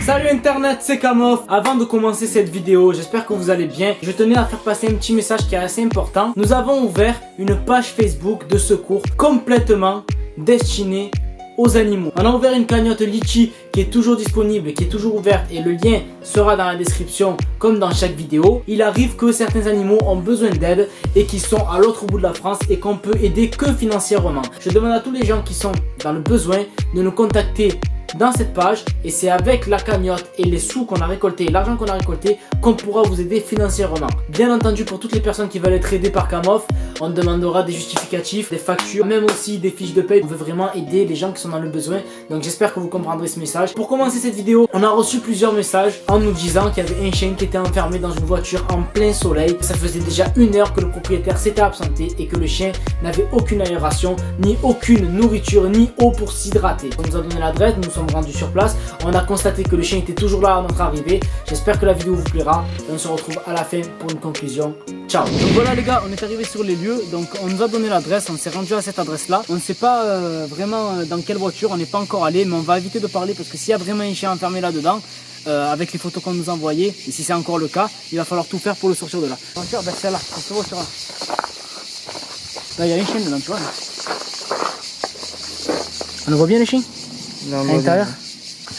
Salut internet, c'est Kamof. Avant de commencer cette vidéo, j'espère que vous allez bien. Je tenais à faire passer un petit message qui est assez important. Nous avons ouvert une page Facebook de secours complètement destinée aux animaux. On a ouvert une cagnotte Litchi qui est toujours disponible, qui est toujours ouverte et le lien sera dans la description comme dans chaque vidéo. Il arrive que certains animaux ont besoin d'aide et qui sont à l'autre bout de la France et qu'on peut aider que financièrement. Je demande à tous les gens qui sont dans le besoin de nous contacter dans cette page et c'est avec la cagnotte et les sous qu'on a récolté, l'argent qu'on a récolté, qu'on pourra vous aider financièrement. Bien entendu, pour toutes les personnes qui veulent être aidées par Kamof, on demandera des justificatifs, des factures, même aussi des fiches de paie. On veut vraiment aider les gens qui sont dans le besoin, donc j'espère que vous comprendrez ce message. Pour commencer cette vidéo, on a reçu plusieurs messages en nous disant qu'il y avait un chien qui était enfermé dans une voiture en plein soleil. Ça faisait déjà 1 heure que le propriétaire s'était absenté et que le chien n'avait aucune aération, ni aucune nourriture, ni eau pour s'hydrater. On nous a donné l'adresse, nous sommes rendus sur place, on a constaté que le chien était toujours là à notre arrivée. J'espère que la vidéo vous plaira et on se retrouve à la fin pour une conclusion. Ciao. Donc voilà les gars, on est arrivé sur les lieux, donc on nous a donné l'adresse, on s'est rendu à cette adresse là. On ne sait pas vraiment dans quelle voiture, on n'est pas encore allé, mais on va éviter de parler parce que s'il y a vraiment un chien enfermé là dedans, avec les photos qu'on nous a envoyées, et si c'est encore le cas, il va falloir tout faire pour le sortir de là. La voiture, ben c'est là, c'est cette voiture là. Là il y a un chien dedans, tu vois. Là. On le voit bien les chiens? Non, à l'intérieur.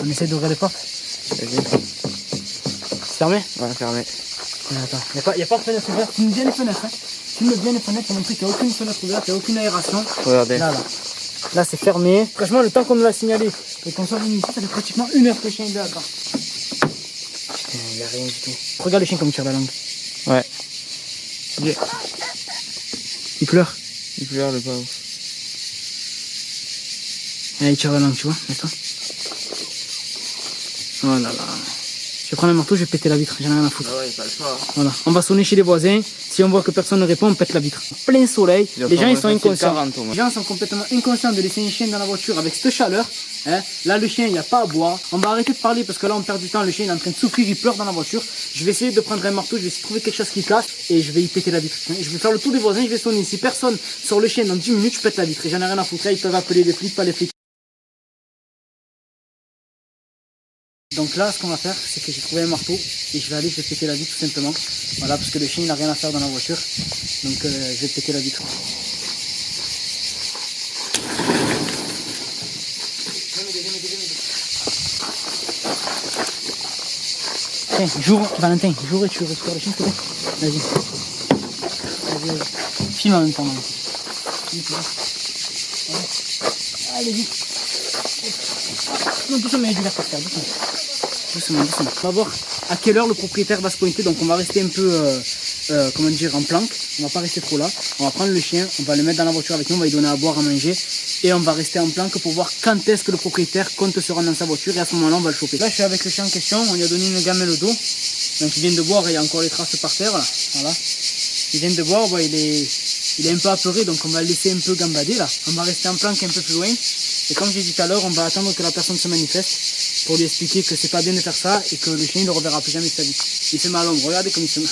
On essaie d'ouvrir les portes. C'est fermé? Ouais, fermé. Attends, il n'y a pas de fenêtre ouverte. Filme bien les fenêtres. Hein. Filme bien les fenêtres pour montrer qu'il n'y a aucune fenêtre ouverte, il n'y a aucune aération. Regardez. Là c'est fermé. Franchement, le temps qu'on nous l'a signalé et qu'on soit venu ici, ça fait pratiquement 1 heure que le chien est là-dedans. Putain, il n'y a rien du tout. Regarde le chien comme il tire la langue. Ouais. Il pleure. Il pleure le pauvre. Il tire la langue, tu vois, attends. Oh là là. Je vais prendre un marteau, je vais péter la vitre, j'en ai rien à foutre. Ah ouais, pas le choix. Voilà, on va sonner chez les voisins. Si on voit que personne ne répond, on pète la vitre. Plein soleil, les gens ils sont inconscients. Les gens sont complètement inconscients de laisser un chien dans la voiture avec cette chaleur. Hein. Là, le chien, il n'y a pas à boire. On va arrêter de parler parce que là, on perd du temps. Le chien il est en train de souffrir, il pleure dans la voiture. Je vais essayer de prendre un marteau, je vais essayer de trouver quelque chose qui casse et je vais y péter la vitre. Je vais faire le tour des voisins, je vais sonner. Si personne sort le chien dans 10 minutes, je pète la vitre. Et j'en ai rien à foutre. Là, ils peuvent appeler les flics, pas les flics. Donc là, ce qu'on va faire, c'est que j'ai trouvé un marteau et je vais péter la vitre tout simplement. Voilà, parce que le chien il n'a rien à faire dans la voiture. Donc je vais péter la vitre. Tiens, j'ouvre, Valentin, j'ouvre et tu récupères le chien, s'il te plaît. Vas-y. Vas-y. Filme en même temps. Allez, vite. Non, doucement, il y a du verre par terre, doucement. Doucement. On va voir à quelle heure le propriétaire va se pointer. Donc on va rester un peu, comment dire, en planque. On va pas rester trop là. On va prendre le chien, on va le mettre dans la voiture avec nous, on va lui donner à boire, à manger. Et on va rester en planque pour voir quand est-ce que le propriétaire compte se rendre dans sa voiture. Et à ce moment-là, on va le choper. Là, je suis avec le chien en question. On lui a donné une gamelle d'eau. Donc il vient de boire et il y a encore les traces par terre. Là. Voilà. Il vient de boire, bon, il est un peu apeuré. Donc on va le laisser un peu gambader là. On va rester en planque un peu plus loin. Et comme j'ai dit tout à l'heure, on va attendre que la personne se manifeste pour lui expliquer que c'est pas bien de faire ça et que le chien ne le reverra plus jamais de sa vie. Il se met à l'ombre, regardez comme il se met.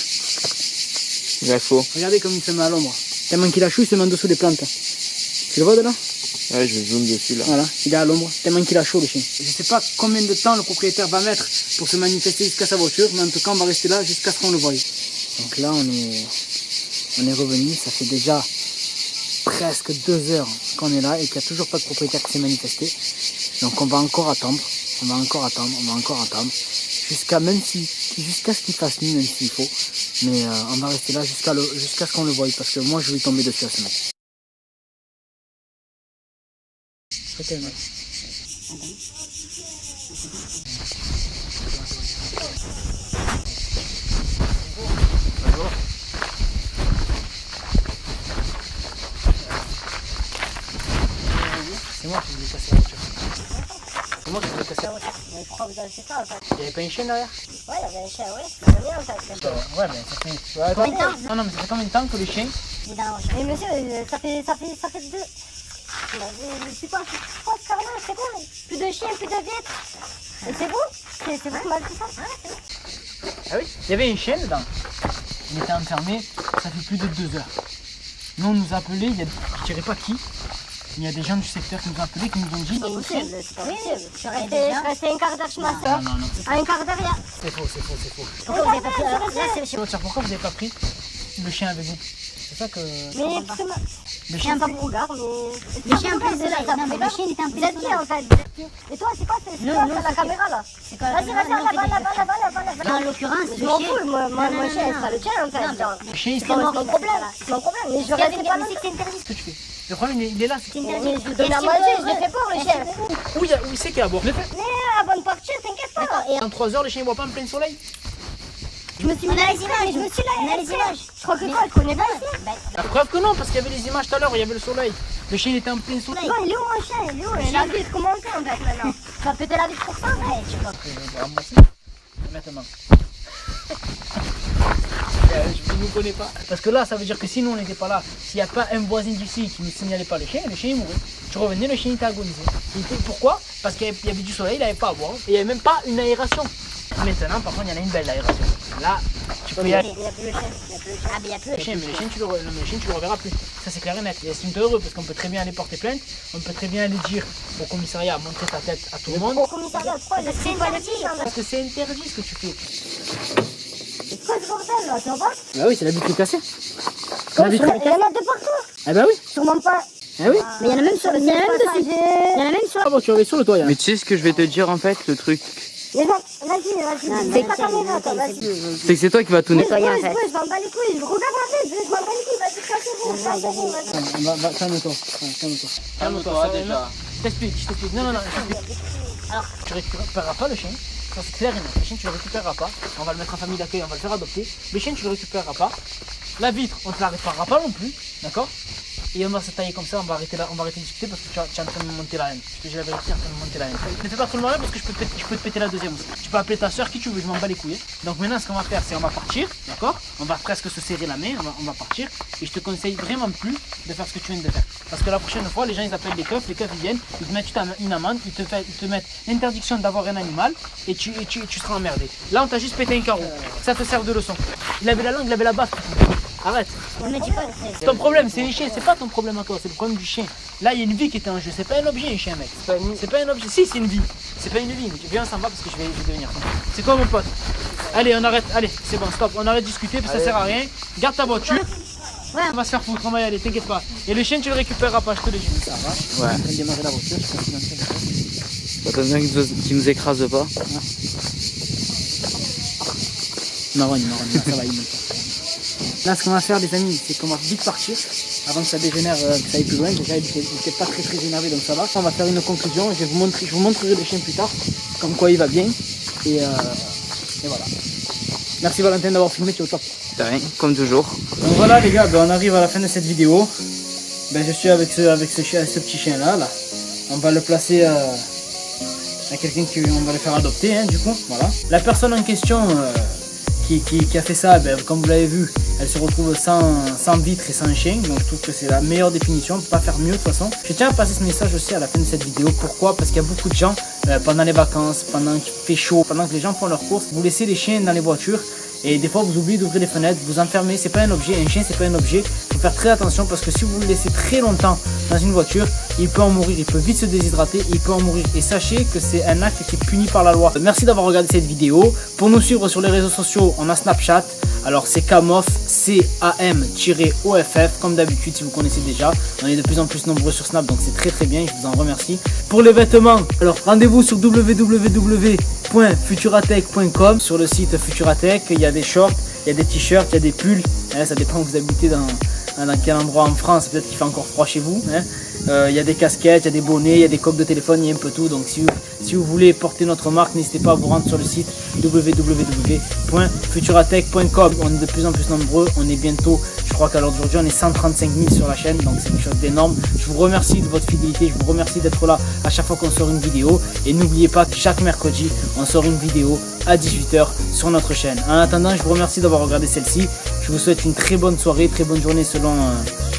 Il a chaud. Regardez comme il se met à l'ombre. Tellement qu'il a chaud, il se met en dessous des plantes. Tu le vois de là? Ouais, je zoome dessus là. Voilà, il est à l'ombre, tellement qu'il a chaud le chien. Je sais pas combien de temps le propriétaire va mettre pour se manifester jusqu'à sa voiture, mais en tout cas on va rester là jusqu'à ce qu'on le voie. Donc là on est revenu, ça fait déjà presque 2 heures qu'on est là et qu'il n'y a toujours pas de propriétaire qui s'est manifesté. Donc on va encore attendre, jusqu'à ce qu'il fasse nuit, même s'il faut. Mais on va rester là jusqu'à ce qu'on le voie, parce que moi je vais tomber dessus à ce mec. C'est moi qui voulais casser la voiture. C'est moi qui voulais casser la voiture. Mais pourquoi vous avez fait ça en fait? Il n'y avait pas une chaîne derrière? Ouais, il y avait un chien, oui. Il y avait bien en fait. Ouais, mais ça fait... Ouais, Combien de temps? Non, mais ça fait combien de temps que le chien... Mais monsieur, ça fait 2... C'est quoi ce carnet? C'est quoi? Plus de chiens, plus de vitres. Et c'est vous? C'est vous qui m'avez dit ça? Ah oui? Il y avait une chaîne dedans. Il était enfermé, ça fait plus de 2 heures. Nous on nous a appelé, je dirais pas qui, Il y a des gens du secteur qui nous ont appelés, qui nous ont dit... C'est possible, c'est pas possible. Je suis restée un quart d'heure chez ma soeur. Non, non, Un quart d'heure, là. c'est faux, c'est faux, c'est faux. Pourquoi vous avez pas pris alors là, c'est chez Pourquoi vous n'avez pas pris le chien avec vous? C'est ça que... Mais parce que Le chien chien... pas pour regard, mais. Le chien en plus de là, non, mais le chien il était un peu. Vous êtes qui en fait? Et toi, c'est quoi la caméra là? C'est quoi la caméra? Vas-y, là-bas. En l'occurrence, je m'en fous, mon chien, c'est pas le tien en fait. Le chien, il C'est mon problème, c'est mon problème. Mais je vais rester pas là. C'est interdit. ce que tu fais. Le problème, il est là. C'est interdit. Je donne à manger, je l'ai fait pour le chien. Où c'est qu'il y a à boire? Mais avant de partir, t'inquiète pas. En 3 heures, le chien ne boit pas en plein soleil? Je me suis mis les images, je me suis là, on a les images. Je crois que toi, elle connaît pas ici. La preuve que non, parce qu'il y avait les images tout à l'heure, il y avait le soleil. Le chien il était en plein soleil. Non, il est où mon chien? Il est où? Il a envie de commenter en fait maintenant. Tu vas péter la vie pour ça, ouais, je sais pas. Maintenant. Je ne nous connais pas. Parce que là, ça veut dire que si nous on n'était pas là, s'il n'y a pas un voisin d'ici qui ne signalait pas le chien il mourait. Tu revenais, le chien était agonisé. Pourquoi? Parce qu'il y avait du soleil, il n'avait pas à boire. Et il n'y avait même pas une aération. Maintenant, par contre, il y en a une belle aération. Là, tu peux y aller. Il n'y a plus le chien. Ah, mais il n'y a plus Le chien, mais le chien, tu le reverras plus. Ça, c'est clair et net. Et estime heureux parce qu'on peut très bien aller porter plainte. On peut très bien aller dire au commissariat, montrer ta tête à tout le monde. Au commissariat, pourquoi? C'est interdit. Parce que c'est interdit ce que tu fais. C'est quoi ce bordel là? Tu vois pas? Bah oui, c'est la vitre cassée. Il y en a de partout. Ah bah oui. Sûrement pas. Ah oui. Mais il y en a même sur le. Il y en a même dessus. Il y en a même sur. Ah bon, tu avais sur le toit, Mais tu sais ce que je vais te dire en fait, le truc. Vas-y. C'est pas caméra, toi, vas-y. C'est que c'est toi qui vas tout nettoyer. Je m'en bats les couilles. Regarde la tête, je m'en bats les couilles. Vas-y, cassez-vous. Calme-toi. Calme-toi. Je t'explique. Non. Alors, tu récupéreras pas le chien. Ça c'est clair et net. Le chien, tu le récupéreras pas. On va le mettre en famille d'accueil, on va le faire adopter. Le chien, tu le récupéreras pas. La vitre, on te la réparera pas non plus. D'accord? Et on va se tailler comme ça, on va arrêter de discuter parce que tu es en train de me monter la haine. Je te dis la vérité, tu es en train de me monter la haine. Ne fais pas trop le malin parce que je peux te péter la deuxième aussi. Tu peux appeler ta soeur qui tu veux, je m'en bats les couilles. Donc maintenant, ce qu'on va faire, c'est on va partir, d'accord? On va presque se serrer la main, on va partir. Et je te conseille vraiment plus de faire ce que tu viens de faire. Parce que la prochaine fois, les gens ils appellent les keufs ils viennent, ils te mettent une amende, ils te mettent l'interdiction d'avoir un animal et tu seras emmerdé. Là, on t'a juste pété un carreau. Ça te sert de leçon. Il avait la langue, il avait la baffe. Arrête. Ne dis pas. Ton problème, c'est les chiens, c'est pas ton problème à toi, c'est le problème du chien. Là, il y a une vie qui est en jeu, c'est pas un objet, un chien, mec. C'est pas un objet, si, c'est une vie. C'est pas une vie. Viens, on s'en va parce que je vais devenir. C'est quoi, mon pote? Allez, on arrête, allez, c'est bon, stop, on arrête de discuter, parce que ça sert à rien. Garde ta voiture. Ouais, on va se faire foutre, on va y aller, t'inquiète pas. Et le chien, tu le récupéreras pas, je te le dis. Ça va. Ouais. On va démarrer la voiture, je continue dans Attends bien qu'il nous écrase pas. Non, ça va, il monte. Là, ce qu'on va faire, les amis, c'est qu'on va vite partir avant que ça dégénère, que ça aille plus loin. Déjà, il n'était pas très énervé, donc ça va. On va faire une conclusion. Je vous montrerai le chien plus tard, comme quoi il va bien. Et voilà. Merci Valentin d'avoir filmé, tu es au top. De rien, comme toujours. Donc voilà les gars, on arrive à la fin de cette vidéo. Je suis avec ce petit chien là. On va le placer à quelqu'un on va le faire adopter, hein, du coup. Voilà. La personne en question qui a fait ça, comme vous l'avez vu, elle se retrouve sans vitre et sans chien. Donc je trouve que c'est la meilleure définition, on ne peut pas faire mieux de toute façon. Je tiens à passer ce message aussi à la fin de cette vidéo. Pourquoi? Parce qu'il y a beaucoup de gens, pendant les vacances, pendant qu'il fait chaud, pendant que les gens font leurs courses, vous laissez les chiens dans les voitures. Et des fois vous oubliez d'ouvrir les fenêtres, vous enfermez, c'est pas un objet, un chien c'est pas un objet. Il faut faire très attention parce que si vous le laissez très longtemps dans une voiture, il peut en mourir, il peut vite se déshydrater, il peut en mourir. Et sachez que c'est un acte qui est puni par la loi. Merci d'avoir regardé cette vidéo. Pour nous suivre sur les réseaux sociaux, on a Snapchat. Alors c'est Camoff, CAM-OFF, comme d'habitude si vous connaissez déjà. On est de plus en plus nombreux sur Snap, donc c'est très bien, je vous en remercie. Pour les vêtements, alors rendez-vous sur www.futuratech.com. Sur le site Futuratech, il y a des shorts, il y a des t-shirts, il y a des pulls. Ça dépend où vous habitez dans quel endroit en France, peut-être qu'il fait encore froid chez vous. Il y a des casquettes, il y a des bonnets, il y a des coques de téléphone, il y a un peu tout. Donc si vous voulez porter notre marque, n'hésitez pas à vous rendre sur le site www.futuratech.com. On est de plus en plus nombreux, on est bientôt, je crois qu'à l'heure d'aujourd'hui on est 135 000 sur la chaîne, donc c'est quelque chose d'énorme. Je vous remercie de votre fidélité, je vous remercie d'être là à chaque fois qu'on sort une vidéo. Et n'oubliez pas que chaque mercredi, on sort une vidéo à 18 h sur notre chaîne. En attendant, je vous remercie d'avoir regardé celle-ci. Je vous souhaite une très bonne soirée, très bonne journée selon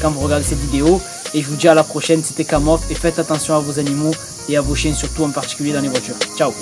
quand vous regardez cette vidéo. Et je vous dis à la prochaine, c'était Camoff. Et faites attention à vos animaux et à vos chiens, surtout en particulier dans les voitures. Ciao.